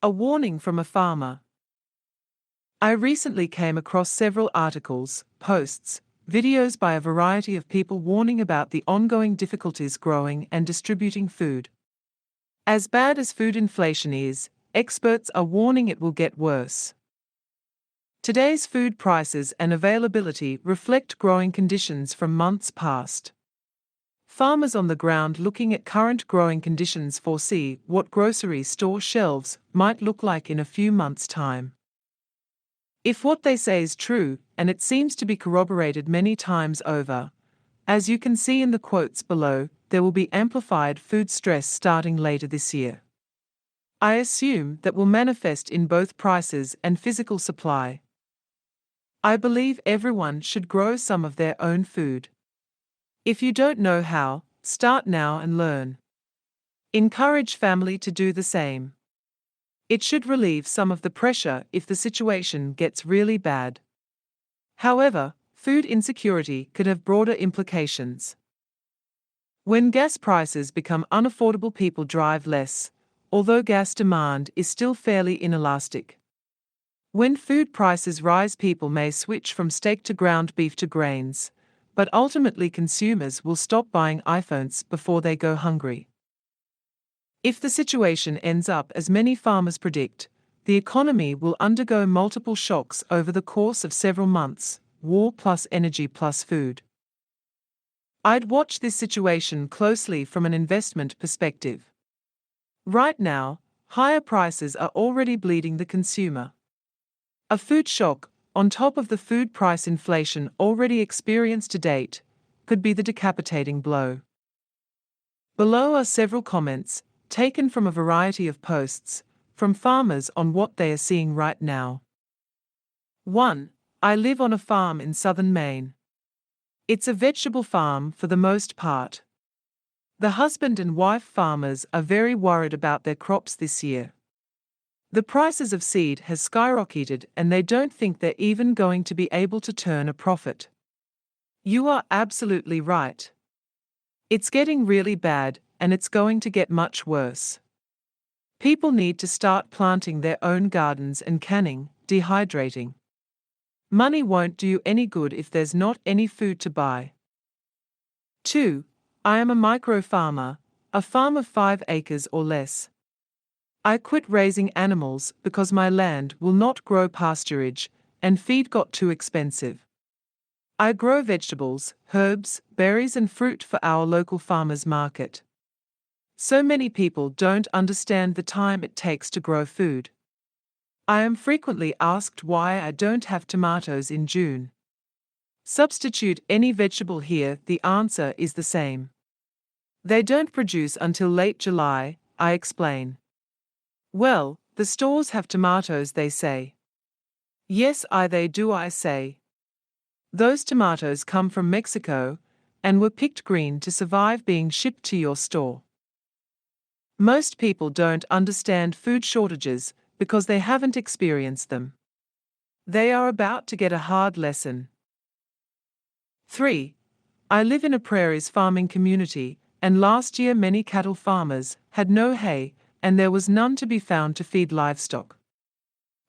A warning from a farmer. I recently came across several articles, posts, videos by a variety of people warning about the ongoing difficulties growing and distributing food. As bad as food inflation is, experts are warning it will get worse. Today's food prices and availability reflect growing conditions from months past. Farmers on the ground looking at current growing conditions foresee what grocery store shelves might look like in a few months' time. If what they say is true, and it seems to be corroborated many times over, as you can see in the quotes below, there will be amplified food stress starting later this year. I assume that will manifest in both prices and physical supply. I believe everyone should grow some of their own food. If you don't know how, start now and learn. Encourage family to do the same. It should relieve some of the pressure if the situation gets really bad. However, food insecurity could have broader implications. When gas prices become unaffordable, people drive less, although gas demand is still fairly inelastic. When food prices rise, people may switch from steak to ground beef to grains, but ultimately consumers will stop buying iPhones before they go hungry. If the situation ends up as many farmers predict, the economy will undergo multiple shocks over the course of several months: war plus energy plus food. I'd watch this situation closely from an investment perspective. Right now, higher prices are already bleeding the consumer. A food shock, on top of the food price inflation already experienced to date, could be the decapitating blow. Below are several comments, taken from a variety of posts, from farmers on what they are seeing right now. 1. I live on a farm in southern Maine. It's a vegetable farm for the most part. The husband and wife farmers are very worried about their crops this year. The prices of seed has skyrocketed and they don't think they're even going to be able to turn a profit. You are absolutely right. It's getting really bad and it's going to get much worse. People need to start planting their own gardens and canning, dehydrating. Money won't do you any good if there's not any food to buy. 2. I am a micro farmer, a farm of 5 acres or less. I quit raising animals because my land will not grow pasturage, and feed got too expensive. I grow vegetables, herbs, berries and fruit for our local farmers market. So many people don't understand the time it takes to grow food. I am frequently asked why I don't have tomatoes in June. Substitute any vegetable here, the answer is the same. They don't produce until late July, I explain. Well, the stores have tomatoes, they say. Yes, they do, I say. Those tomatoes come from Mexico and were picked green to survive being shipped to your store. Most people don't understand food shortages because they haven't experienced them. They are about to get a hard lesson. 3. I live in a prairies farming community, and last year many cattle farmers had no hay, and there was none to be found to feed livestock.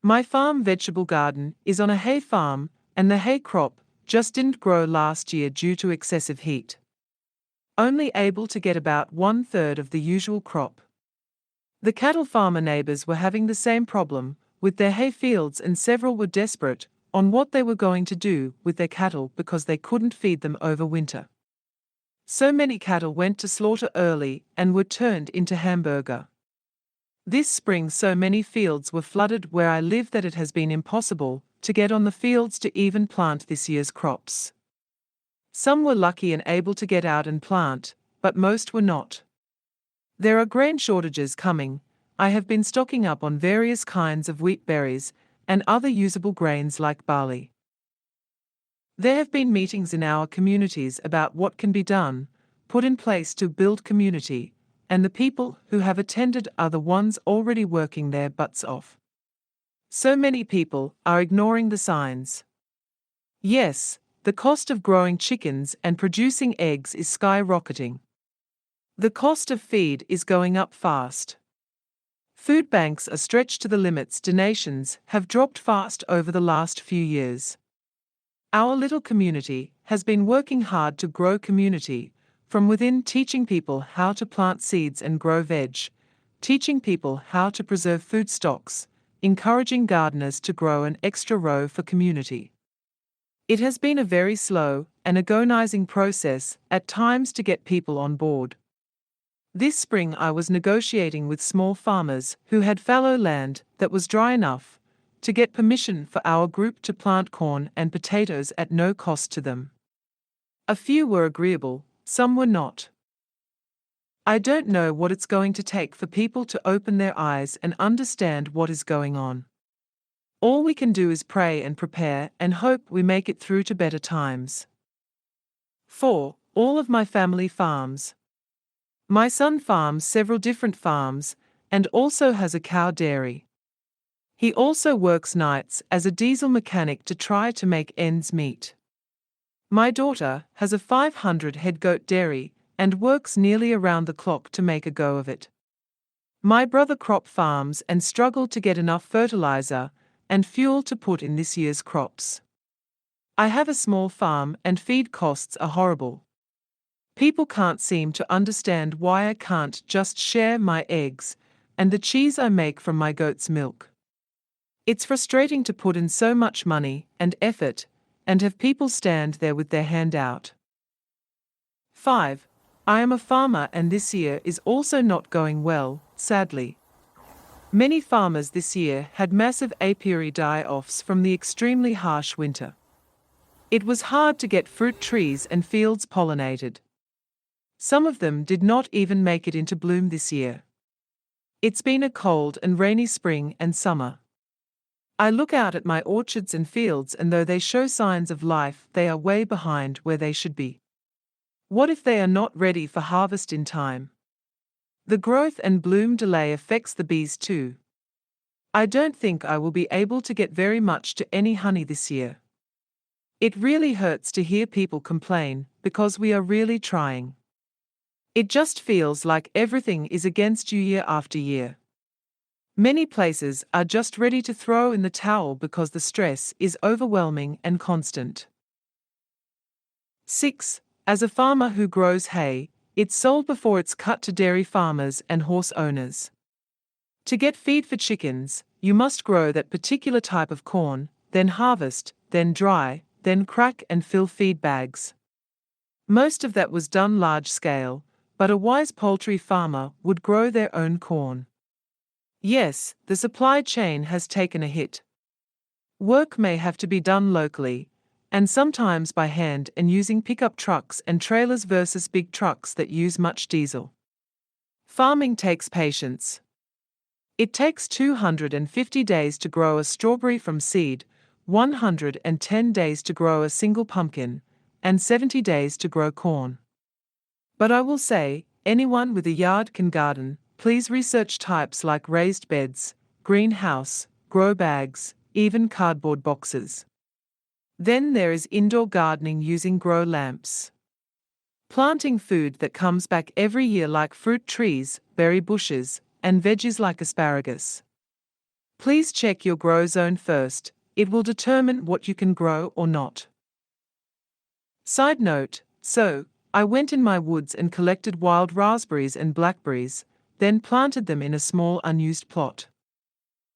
My farm vegetable garden is on a hay farm, and the hay crop just didn't grow last year due to excessive heat. Only able to get about 1/3 of the usual crop. The cattle farmer neighbors were having the same problem with their hay fields, and several were desperate on what they were going to do with their cattle because they couldn't feed them over winter. So many cattle went to slaughter early and were turned into hamburger. This spring so many fields were flooded where I live that it has been impossible to get on the fields to even plant this year's crops. Some were lucky and able to get out and plant, but most were not. There are grain shortages coming. I have been stocking up on various kinds of wheat, berries, and other usable grains like barley. There have been meetings in our communities about what can be done, put in place to build community, and the people who have attended are the ones already working their butts off. So many people are ignoring the signs. Yes, the cost of growing chickens and producing eggs is skyrocketing. The cost of feed is going up fast. Food banks are stretched to the limits. Donations have dropped fast over the last few years. Our little community has been working hard to grow community from within, teaching people how to plant seeds and grow veg, teaching people how to preserve food stocks, encouraging gardeners to grow an extra row for community. It has been a very slow and agonizing process at times to get people on board. This spring I was negotiating with small farmers who had fallow land that was dry enough to get permission for our group to plant corn and potatoes at no cost to them. A few were agreeable, some were not. I don't know what it's going to take for people to open their eyes and understand what is going on. All we can do is pray and prepare and hope we make it through to better times. 4. All of my family farms. My son farms several different farms and also has a cow dairy. He also works nights as a diesel mechanic to try to make ends meet. My daughter has a 500-head goat dairy and works nearly around the clock to make a go of it. My brother crop farms and struggled to get enough fertilizer and fuel to put in this year's crops. I have a small farm and feed costs are horrible. People can't seem to understand why I can't just share my eggs and the cheese I make from my goat's milk. It's frustrating to put in so much money and effort and have people stand there with their hand out. 5. I am a farmer and this year is also not going well, sadly. Many farmers this year had massive apiary die-offs from the extremely harsh winter. It was hard to get fruit trees and fields pollinated. Some of them did not even make it into bloom this year. It's been a cold and rainy spring and summer. I look out at my orchards and fields and though they show signs of life, they are way behind where they should be. What if they are not ready for harvest in time? The growth and bloom delay affects the bees too. I don't think I will be able to get very much to any honey this year. It really hurts to hear people complain because we are really trying. It just feels like everything is against you year after year. Many places are just ready to throw in the towel because the stress is overwhelming and constant. 6. As a farmer who grows hay, it's sold before it's cut to dairy farmers and horse owners. To get feed for chickens, you must grow that particular type of corn, then harvest, then dry, then crack and fill feed bags. Most of that was done large scale, but a wise poultry farmer would grow their own corn. Yes, the supply chain has taken a hit. Work may have to be done locally, and sometimes by hand and using pickup trucks and trailers versus big trucks that use much diesel. Farming takes patience. It takes 250 days to grow a strawberry from seed, 110 days to grow a single pumpkin, and 70 days to grow corn. But I will say, anyone with a yard can garden. Please research types like raised beds, greenhouse, grow bags, even cardboard boxes. Then there is indoor gardening using grow lamps. Planting food that comes back every year like fruit trees, berry bushes, and veggies like asparagus. Please check your grow zone first, it will determine what you can grow or not. Side note, so, I went in my woods and collected wild raspberries and blackberries, then planted them in a small unused plot.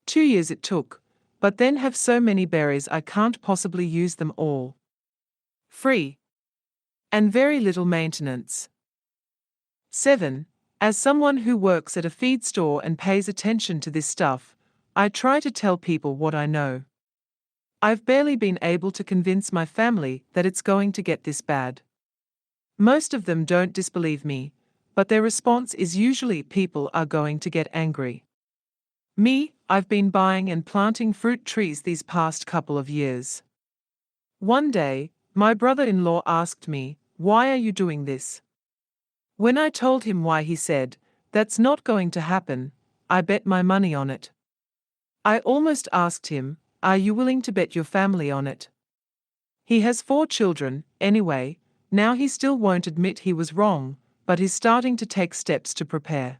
2 years it took, but then have so many berries I can't possibly use them all. Free. And very little maintenance. 7. As someone who works at a feed store and pays attention to this stuff, I try to tell people what I know. I've barely been able to convince my family that it's going to get this bad. Most of them don't disbelieve me, but their response is usually people are going to get angry. Me, I've been buying and planting fruit trees these past couple of years. One day, my brother-in-law asked me, "Why are you doing this?" When I told him why, he said, "That's not going to happen, I bet my money on it." I almost asked him, "Are you willing to bet your family on it?" He has 4 children, anyway. Now he still won't admit he was wrong, but he's starting to take steps to prepare.